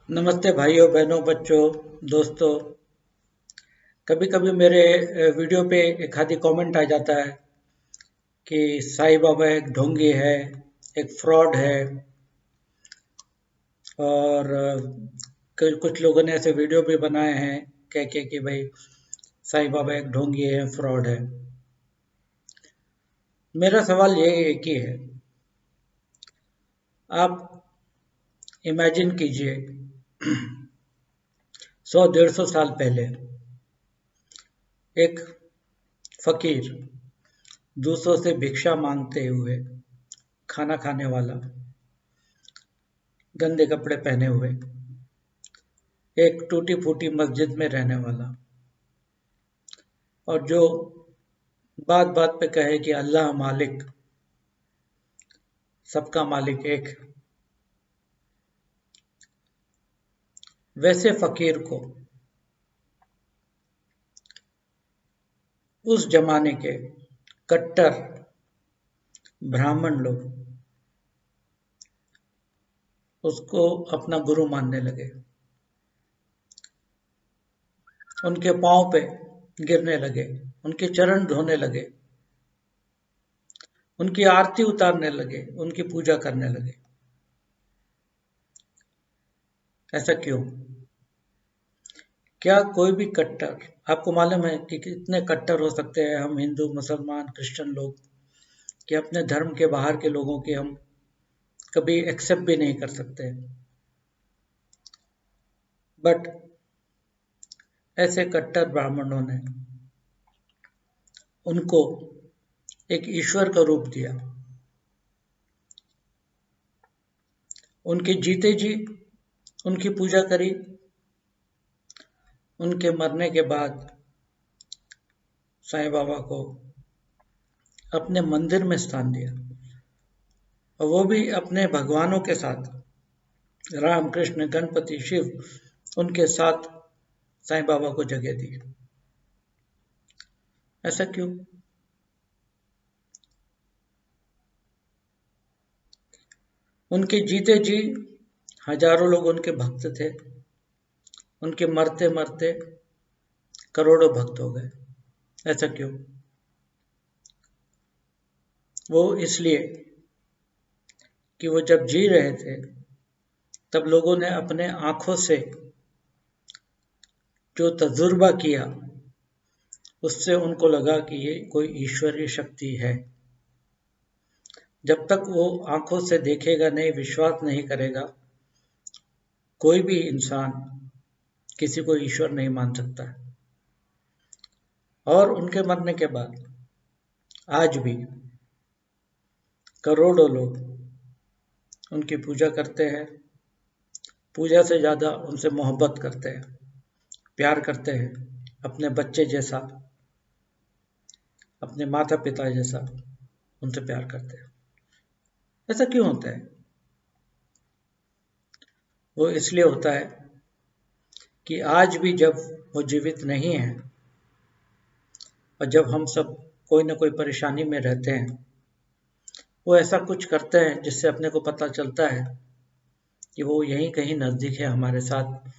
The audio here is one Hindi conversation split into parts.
नमस्ते भाइयों बहनों बच्चों दोस्तों। कभी कभी मेरे वीडियो पे एक आधी कमेंट आ जाता है कि साईं बाबा एक ढोंगी है, एक फ्रॉड है। और कुछ लोगों ने ऐसे वीडियो भी बनाए हैं कह के कि भाई साईं बाबा एक ढोंगी है, फ्रॉड है। मेरा सवाल ये एक ही है। आप इमेजिन कीजिए 100-150 साल पहले एक फकीर दूसरों से भिक्षा मांगते हुए, खाना खाने वाला, गंदे कपड़े पहने हुए, एक टूटी फूटी मस्जिद में रहने वाला, और जो बात बात पे कहे कि अल्लाह मालिक, सबका मालिक एक। वैसे फकीर को उस जमाने के कट्टर ब्राह्मण लोग उसको अपना गुरु मानने लगे, उनके पांव पे गिरने लगे, उनके चरण धोने लगे, उनकी आरती उतारने लगे, उनकी पूजा करने लगे। ऐसा क्यों? क्या कोई भी कट्टर, आपको मालूम है कि कितने कट्टर हो सकते हैं हम हिंदू, मुसलमान, क्रिश्चियन लोग, कि अपने धर्म के बाहर के लोगों की हम कभी एक्सेप्ट भी नहीं कर सकते। बट ऐसे कट्टर ब्राह्मणों ने उनको एक ईश्वर का रूप दिया। उनके जीते जी उनकी पूजा करी, उनके मरने के बाद साईं बाबा को अपने मंदिर में स्थान दिया, और वो भी अपने भगवानों के साथ, राम, कृष्ण, गणपति, शिव, उनके साथ साईं बाबा को जगह दी। ऐसा क्यों? उनके जीते जी हजारों लोग उनके भक्त थे, उनके मरते मरते करोड़ों भक्त हो गए। ऐसा क्यों? वो इसलिए कि वो जब जी रहे थे तब लोगों ने अपने आंखों से जो तजुर्बा किया, उससे उनको लगा कि ये कोई ईश्वरीय शक्ति है। जब तक वो आंखों से देखेगा नहीं, विश्वास नहीं करेगा, कोई भी इंसान किसी को ईश्वर नहीं मान सकता। और उनके मरने के बाद आज भी करोड़ों लोग उनकी पूजा करते हैं, पूजा से ज़्यादा उनसे मोहब्बत करते हैं, प्यार करते हैं, अपने बच्चे जैसा, अपने माता पिता जैसा उनसे प्यार करते हैं। ऐसा क्यों होता है? वो इसलिए होता है कि आज भी जब वो जीवित नहीं है और जब हम सब कोई ना कोई परेशानी में रहते हैं, वो ऐसा कुछ करते हैं जिससे अपने को पता चलता है कि वो यहीं कहीं नज़दीक है, हमारे साथ,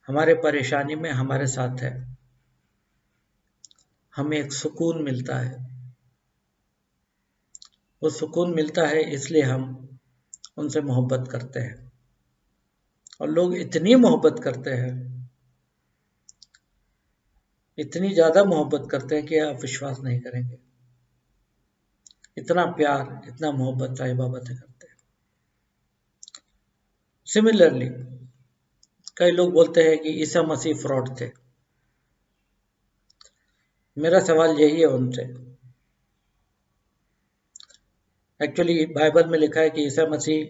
हमारे परेशानी में हमारे साथ है। हमें एक सुकून मिलता है। वो सुकून मिलता है इसलिए हम उनसे मोहब्बत करते हैं। और लोग इतनी मोहब्बत करते हैं, इतनी ज़्यादा मोहब्बत करते हैं कि आप विश्वास नहीं करेंगे। इतना प्यार, इतना मोहब्बत साईं बाबा से करते हैं। सिमिलरली कई लोग बोलते हैं कि ईसा मसीह फ्रॉड थे। मेरा सवाल यही है उनसे। एक्चुअली बाइबल में लिखा है कि ईसा मसीह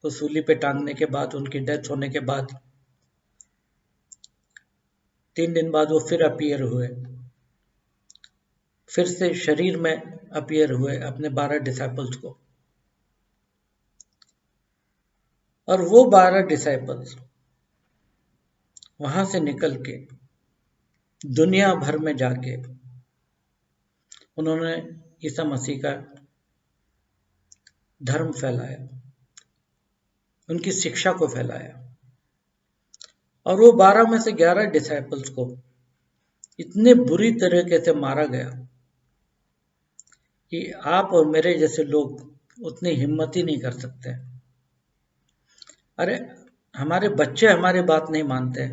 को सूली पे टांगने के बाद, उनकी डेथ होने के बाद 3 दिन बाद वो फिर अपीयर हुए, फिर से शरीर में अपीयर हुए अपने 12 डिसाइपल्स को। और वो 12 डिसाइपल्स वहां से निकल के दुनिया भर में जाके उन्होंने ईसा मसीह का धर्म फैलाया, उनकी शिक्षा को फैलाया। और वो 12 में से 11 डिसाइपल्स को इतने बुरी तरीके से मारा गया कि आप और मेरे जैसे लोग उतनी हिम्मत ही नहीं कर सकते। अरे हमारे बच्चे हमारी बात नहीं मानते,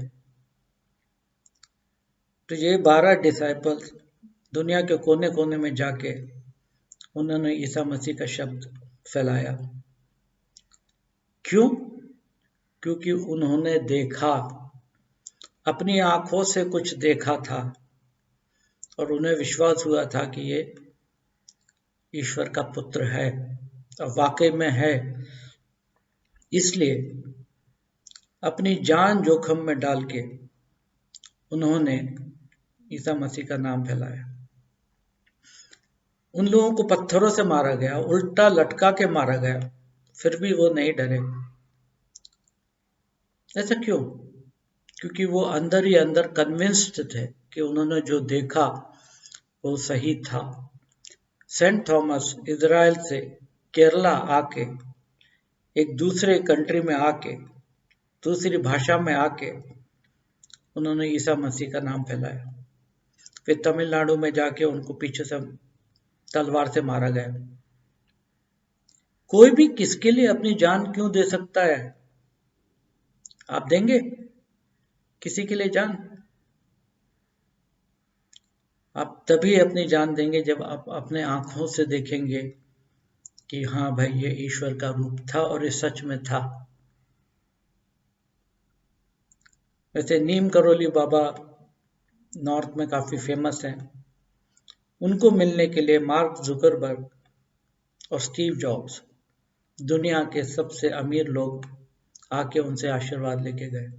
तो ये 12 डिसाइपल्स दुनिया के कोने कोने में जाके उन्होंने ईसा मसीह का शब्द फैलाया। क्यों? क्योंकि उन्होंने देखा, अपनी आंखों से कुछ देखा था और उन्हें विश्वास हुआ था कि ये ईश्वर का पुत्र है, और वाकई में है। इसलिए अपनी जान जोखिम में डाल के उन्होंने ईसा मसीह का नाम फैलाया। उन लोगों को पत्थरों से मारा गया, उल्टा लटका के मारा गया, फिर भी वो नहीं डरे। ऐसा क्यों? क्योंकि वो अंदर ही अंदर कन्विंस्ड थे कि उन्होंने जो देखा वो सही था। सेंट थॉमस इजराइल से केरला आके, एक दूसरे कंट्री में आके, दूसरी भाषा में आके उन्होंने ईसा मसीह का नाम फैलाया। फिर तमिलनाडु में जाके उनको पीछे से तलवार से मारा गया। कोई भी किसके लिए अपनी जान क्यों दे सकता है? आप देंगे किसी के लिए जान? आप तभी अपनी जान देंगे जब आप अपने आंखों से देखेंगे कि हाँ भाई, ये ईश्वर का रूप था और ये सच में था। वैसे नीम करोली बाबा नॉर्थ में काफी फेमस हैं। उनको मिलने के लिए मार्क जुकरबर्ग और स्टीव जॉब्स, दुनिया के सबसे अमीर लोग, आके उनसे आशीर्वाद लेके गए।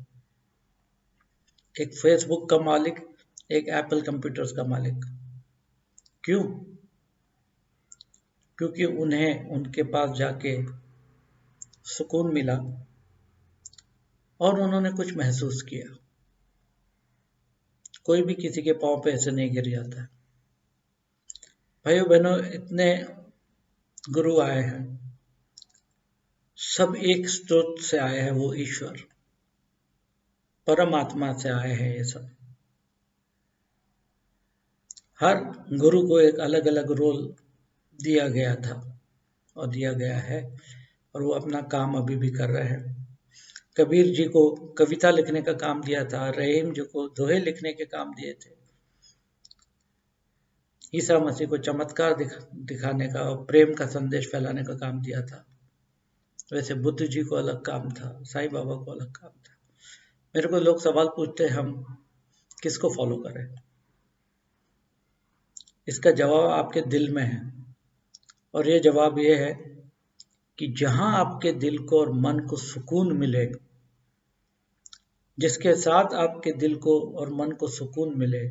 एक फेसबुक का मालिक, एक एप्पल कंप्यूटर्स का मालिक। क्यों? क्योंकि उन्हें उनके पास जाके सुकून मिला और उन्होंने कुछ महसूस किया। कोई भी किसी के पांव पे ऐसे नहीं गिर जाता है। भाइयों बहनों, इतने गुरु आए हैं, सब एक स्रोत से आए हैं, वो ईश्वर परमात्मा से आए हैं। ये सब हर गुरु को एक अलग अलग रोल दिया गया था और दिया गया है, और वो अपना काम अभी भी कर रहे हैं। कबीर जी को कविता लिखने का काम दिया था, रहीम जी को दोहे लिखने के काम दिए थे, ईसा मसीह को चमत्कार दिखाने का और प्रेम का संदेश फैलाने का काम दिया था। वैसे बुद्ध जी को अलग काम था, साईं बाबा को अलग काम था। मेरे को लोग सवाल पूछते हैं हम किसको फॉलो करें? इसका जवाब आपके दिल में है, और ये जवाब ये है कि जहां आपके दिल को और मन को सुकून मिले, जिसके साथ आपके दिल को और मन को सुकून मिले,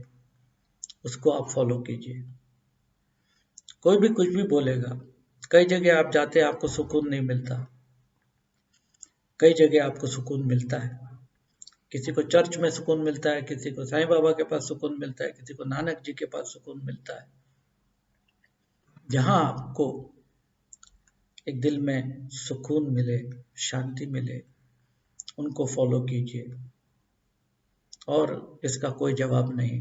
उसको आप फॉलो कीजिए। कोई भी कुछ भी बोलेगा, कई जगह आप जाते हैं आपको सुकून नहीं मिलता, कई जगह आपको सुकून मिलता है। किसी को चर्च में सुकून मिलता है, किसी को साईं बाबा के पास सुकून मिलता है, किसी को नानक जी के पास सुकून मिलता है। जहां आपको एक दिल में सुकून मिले, शांति मिले, उनको फॉलो कीजिए, और इसका कोई जवाब नहीं।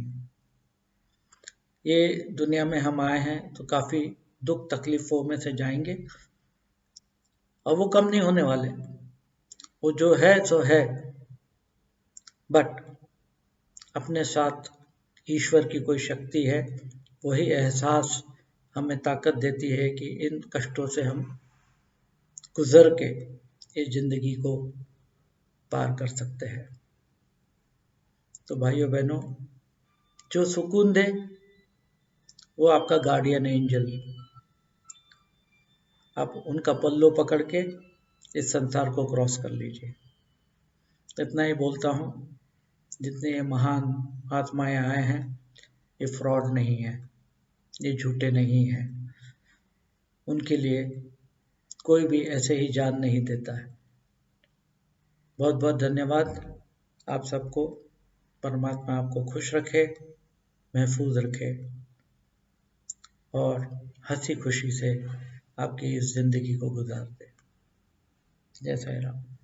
ये दुनिया में हम आए हैं तो काफी दुख तकलीफों में से जाएंगे, और वो कम नहीं होने वाले। वो जो है सो है, बट अपने साथ ईश्वर की कोई शक्ति है। वही एहसास हमें ताकत देती है कि इन कष्टों से हम गुजर के इस जिंदगी को पार कर सकते हैं। तो भाइयों बहनों, जो सुकून दे वो आपका गार्डियन एंजल, आप उनका पल्लू पकड़ के इस संसार को क्रॉस कर लीजिए। इतना ही बोलता हूँ। जितने ये महान आत्माएं आए हैं, ये फ्रॉड नहीं है, ये झूठे नहीं हैं। उनके लिए कोई भी ऐसे ही जान नहीं देता है। बहुत बहुत धन्यवाद आप सबको। परमात्मा आपको खुश रखे, महफूज रखे, और हंसी खुशी से आपकी इस जिंदगी को गुजार दे। जय साईं राम।